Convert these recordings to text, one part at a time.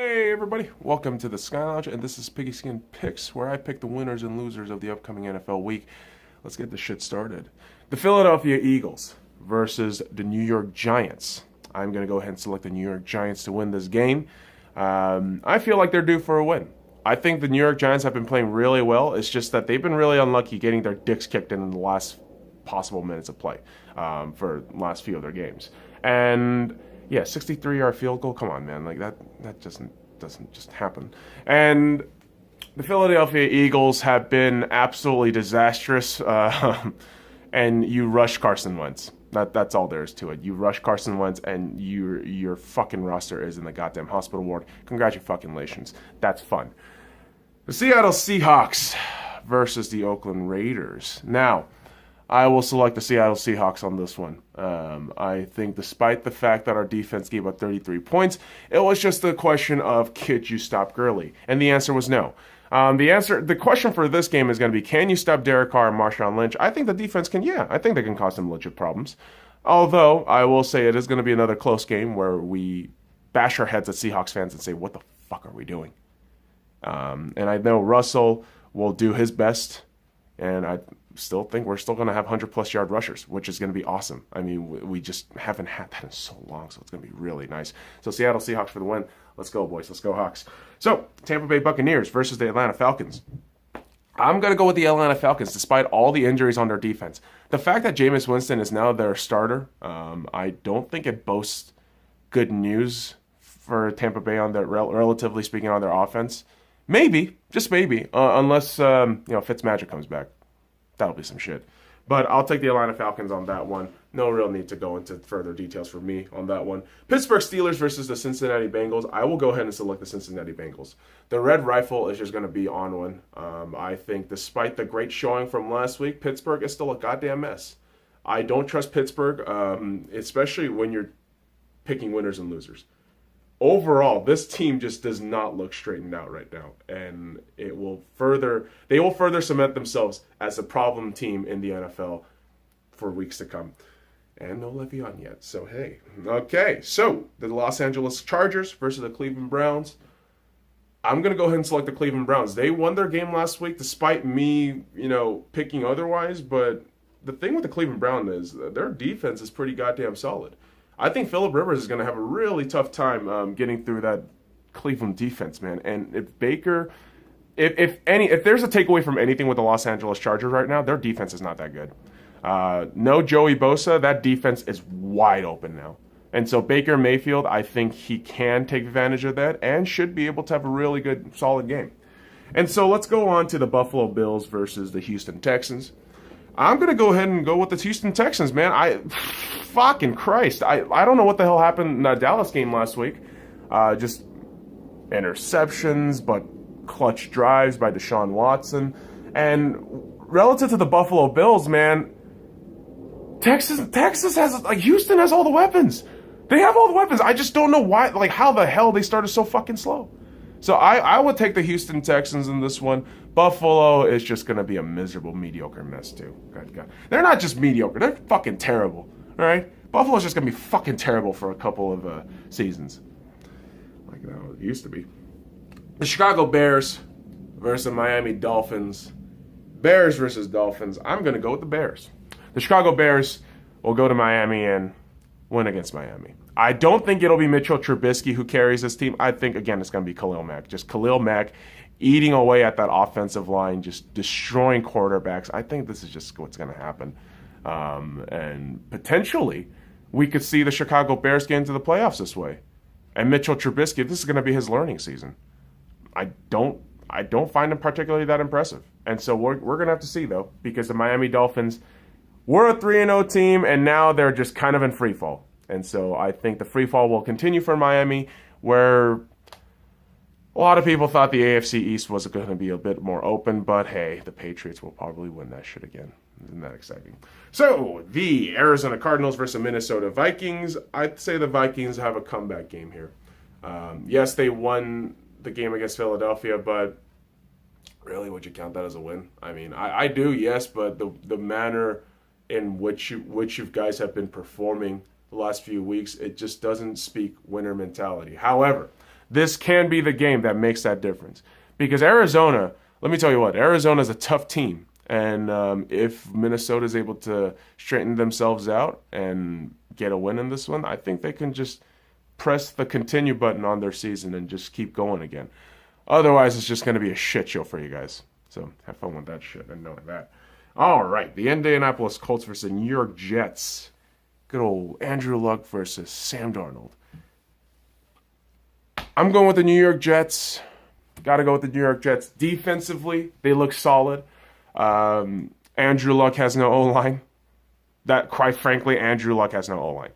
Hey everybody, welcome to the SkyLounge, and this is Piggyskin Picks, where I pick the winners and losers of the upcoming NFL week. Let's get this shit started. The Philadelphia Eagles versus the New York Giants. I'm going to go ahead and select the New York Giants to win this game. I feel like they're due for a win. I think the New York Giants have been playing really well. It's just that they've been really unlucky getting their dicks kicked in the last possible minutes of play for the last few of their games. And yeah, 63-yard field goal. Come on, man. Like that doesn't just happen. And the Philadelphia Eagles have been absolutely disastrous. And you rush Carson Wentz. That's all there is to it. You rush Carson Wentz, and your fucking roster is in the goddamn hospital ward. Congratulations. That's fun. The Seattle Seahawks versus the Oakland Raiders. Now, I will select the Seattle Seahawks on this one. I think despite the fact that our defense gave up 33 points, it was just a question of, could you stop Gurley? And the answer was no. The question for this game is going to be, can you stop Derek Carr and Marshawn Lynch? I think the defense can, I think they can cause some legit problems. Although, I will say it is going to be another close game where we bash our heads at Seahawks fans and say, what the fuck are we doing? And I know Russell will do his best, and I still think we're still going to have 100-plus yard rushers, which is going to be awesome. I mean, we just haven't had that in so long, so it's going to be really nice. So Seattle Seahawks for the win. Let's go, boys. Let's go, Hawks. So Tampa Bay Buccaneers versus the Atlanta Falcons. I'm going to go with the Atlanta Falcons, despite all the injuries on their defense. The fact that Jameis Winston is now their starter, I don't think it boasts good news for Tampa Bay on their, relatively speaking, on their offense. Maybe, just maybe, unless Fitzmagic comes back. That'll be some shit. But I'll take the Atlanta Falcons on that one. No real need to go into further details for me on that one. Pittsburgh Steelers versus the Cincinnati Bengals. I will go ahead and select the Cincinnati Bengals. The Red Rifle is just going to be on one. I think despite the great showing from last week, Pittsburgh is still a goddamn mess. I don't trust Pittsburgh, especially when you're picking winners and losers. Overall, this team just does not look straightened out right now, and they will further cement themselves as a problem team in the NFL for weeks to come. And no Le'Veon yet, so hey. Okay, so the Los Angeles Chargers versus the Cleveland Browns. I'm going to go ahead and select the Cleveland Browns. They won their game last week despite me, picking otherwise, but the thing with the Cleveland Browns is their defense is pretty goddamn solid. I think Phillip Rivers is going to have a really tough time getting through that Cleveland defense, man. And if Baker, if there's a takeaway from anything with the Los Angeles Chargers right now, their defense is not that good. No Joey Bosa, that defense is wide open now. And so Baker Mayfield, I think he can take advantage of that and should be able to have a really good, solid game. And so let's go on to the Buffalo Bills versus the Houston Texans. I'm going to go ahead and go with the Houston Texans, man. Fucking Christ. I don't know what the hell happened in that Dallas game last week. Just interceptions, but clutch drives by Deshaun Watson. And relative to the Buffalo Bills, man, Texas has, Houston has all the weapons. They have all the weapons. I just don't know why, how the hell they started so fucking slow. So I would take the Houston Texans in this one. Buffalo is just going to be a miserable, mediocre mess, too. God. They're not just mediocre. They're fucking terrible. All right? Buffalo's just going to be fucking terrible for a couple of seasons. Like that used to be. The Chicago Bears versus the Miami Dolphins. Bears versus Dolphins. I'm going to go with the Bears. The Chicago Bears will go to Miami and win against Miami. I don't think it'll be Mitchell Trubisky who carries this team. I think, again, it's going to be Khalil Mack. Just Khalil Mack eating away at that offensive line, just destroying quarterbacks. I think this is just what's going to happen. And potentially, we could see the Chicago Bears get into the playoffs this way. And Mitchell Trubisky, this is going to be his learning season. I don't find him particularly that impressive. And so we're going to have to see, though, because the Miami Dolphins were a 3-0 team, and now they're just kind of in free fall. And so I think the free fall will continue for Miami, where a lot of people thought the AFC East was going to be a bit more open, but hey, the Patriots will probably win that shit again. Isn't that exciting? So, the Arizona Cardinals versus Minnesota Vikings. I'd say the Vikings have a comeback game here. Yes, they won the game against Philadelphia, but really, would you count that as a win? I mean, I do, yes, but the manner in which you guys have been performing the last few weeks, it just doesn't speak winner mentality. However, This can be the game that makes that difference. Because Arizona, let me tell you what, Arizona is a tough team. And if Minnesota is able to straighten themselves out and get a win in this one, I think they can just press the continue button on their season and just keep going again. Otherwise, it's just going to be a shit show for you guys. So have fun with that shit and knowing that. All right, the Indianapolis Colts versus the New York Jets. Good old Andrew Luck versus Sam Darnold. I'm going with the New York Jets. Got to go with the New York Jets. Defensively, they look solid. Andrew Luck has no O-line. That, quite frankly, Andrew Luck has no O-line.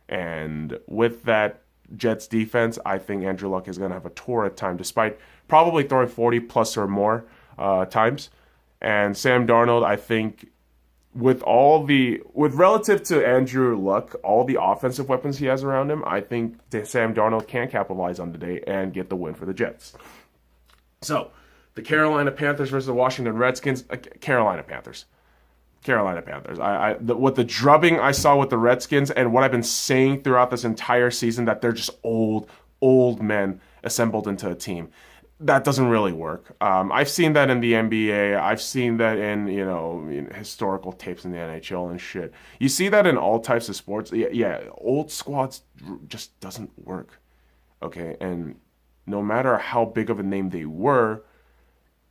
And with that Jets defense, I think Andrew Luck is going to have a torrid time, despite probably throwing 40 plus or more times. And Sam Darnold, I think, with relative to Andrew Luck, all the offensive weapons he has around him, I think that Sam Darnold can capitalize on today and get the win for the Jets. So, the Carolina Panthers versus the Washington Redskins. Carolina Panthers. With the drubbing I saw with the Redskins and what I've been saying throughout this entire season, that they're just old men assembled into a team. That doesn't really work. I've seen that in the NBA. I've seen that in historical tapes in the NHL and shit. You see that in all types of sports. Yeah, old squads just doesn't work. Okay, and no matter how big of a name they were,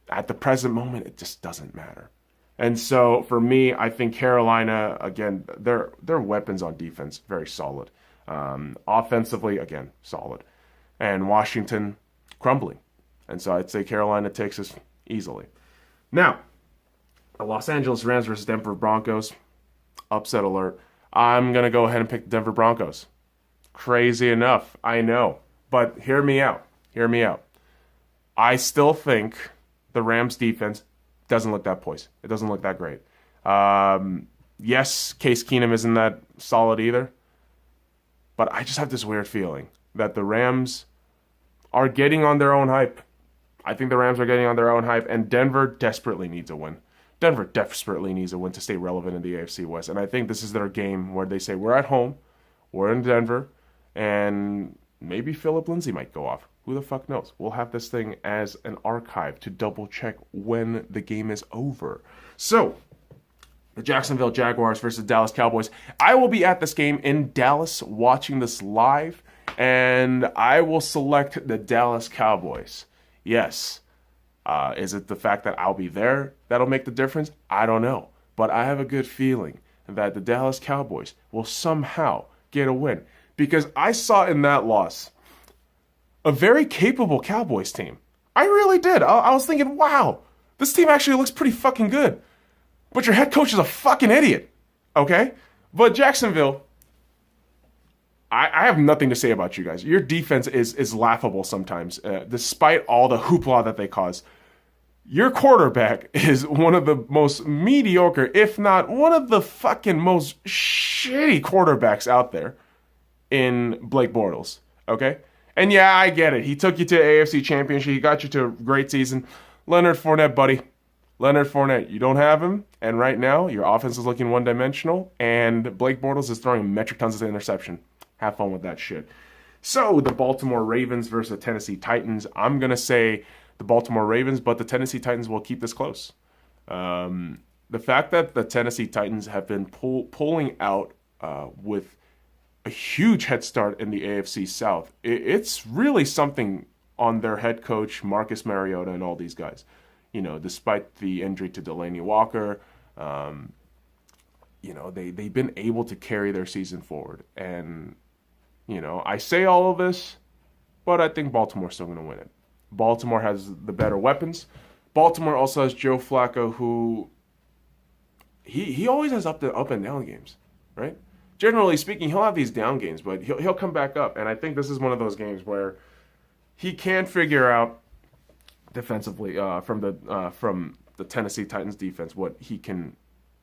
at the present moment, it just doesn't matter. And so for me, I think Carolina, again, their weapons on defense, very solid. Offensively, again, solid. And Washington, crumbling. And so I'd say Carolina takes us easily. Now, the Los Angeles Rams versus Denver Broncos. Upset alert. I'm going to go ahead and pick the Denver Broncos. Crazy enough, I know. But hear me out. I still think the Rams defense doesn't look that poised. It doesn't look that great. Yes, Case Keenum isn't that solid either. But I just have this weird feeling that the Rams are getting on their own hype. I think the Rams are getting on their own hype, and Denver desperately needs a win. Denver desperately needs a win to stay relevant in the AFC West. And I think this is their game where they say, we're at home, we're in Denver, and maybe Philip Lindsay might go off. Who the fuck knows? We'll have this thing as an archive to double check when the game is over. So, the Jacksonville Jaguars versus Dallas Cowboys. I will be at this game in Dallas watching this live, and I will select the Dallas Cowboys. Yes. Is it the fact that I'll be there that'll make the difference? I don't know. But I have a good feeling that the Dallas Cowboys will somehow get a win. Because I saw in that loss a very capable Cowboys team. I really did. I was thinking, wow, this team actually looks pretty fucking good. But your head coach is a fucking idiot. Okay? But Jacksonville, I have nothing to say about you guys. Your defense is laughable sometimes, despite all the hoopla that they cause. Your quarterback is one of the most mediocre, if not one of the fucking most shitty quarterbacks out there in Blake Bortles. Okay? And yeah, I get it. He took you to AFC Championship. He got you to a great season. Leonard Fournette, buddy. Leonard Fournette, you don't have him. And right now, your offense is looking one-dimensional. And Blake Bortles is throwing metric tons of interception. Have fun with that shit. So, the Baltimore Ravens versus the Tennessee Titans. I'm going to say the Baltimore Ravens, but the Tennessee Titans will keep this close. The fact that the Tennessee Titans have been pulling out with a huge head start in the AFC South, it's really something on their head coach, Marcus Mariota, and all these guys. You know, despite the injury to Delaney Walker, they've been able to carry their season forward. And, I say all of this, but I think Baltimore's still going to win it. Baltimore has the better weapons. Baltimore also has Joe Flacco, who he always has up and down games, right? Generally speaking, he'll have these down games, but he'll come back up. And I think this is one of those games where he can figure out defensively from the Tennessee Titans defense what he can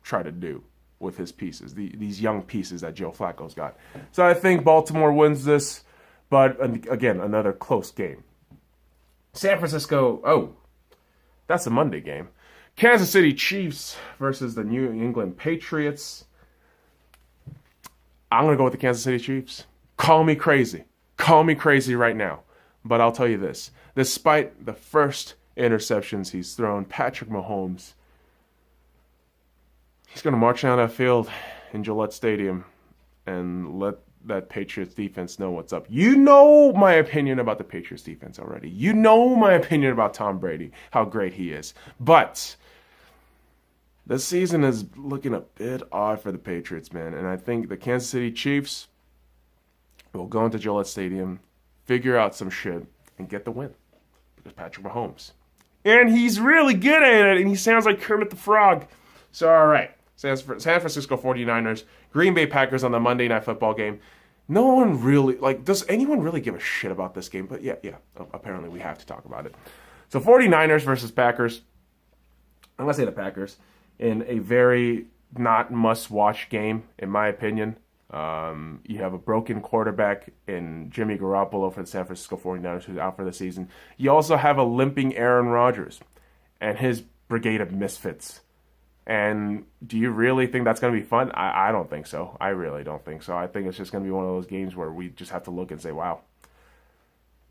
try to do with his pieces, these young pieces that Joe Flacco's got. So I think Baltimore wins this, but again, another close game. San Francisco, that's a Monday game. Kansas City Chiefs versus the New England Patriots. I'm going to go with the Kansas City Chiefs. Call me crazy. Call me crazy right now. But I'll tell you this. Despite the first interceptions he's thrown, Patrick Mahomes, he's going to march down that field in Gillette Stadium and let that Patriots defense know what's up. You know my opinion about the Patriots defense already. You know my opinion about Tom Brady, how great he is. But the season is looking a bit odd for the Patriots, man. And I think the Kansas City Chiefs will go into Gillette Stadium, figure out some shit, and get the win. Because Patrick Mahomes. And he's really good at it, and he sounds like Kermit the Frog. So, all right. San Francisco 49ers, Green Bay Packers on the Monday Night Football game. No one really, does anyone really give a shit about this game? But yeah, apparently we have to talk about it. So 49ers versus Packers. I'm going to say the Packers in a very not must-watch game, in my opinion. You have a broken quarterback in Jimmy Garoppolo for the San Francisco 49ers, who's out for the season. You also have a limping Aaron Rodgers and his brigade of misfits. And do you really think that's going to be fun? I don't think so. I really don't think so. I think it's just going to be one of those games where we just have to look and say, wow.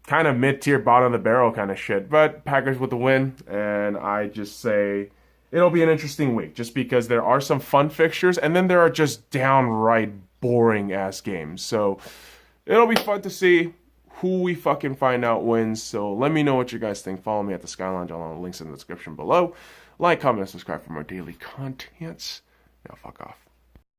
Kind of mid-tier, bottom of the barrel kind of shit. But Packers with the win. And I just say it'll be an interesting week. Just because there are some fun fixtures. And then there are just downright boring-ass games. So it'll be fun to see who we fucking find out wins. So let me know what you guys think. Follow me at the SoundCloud. All the links in the description below. Like, comment, and subscribe for more daily contents. Now, fuck off.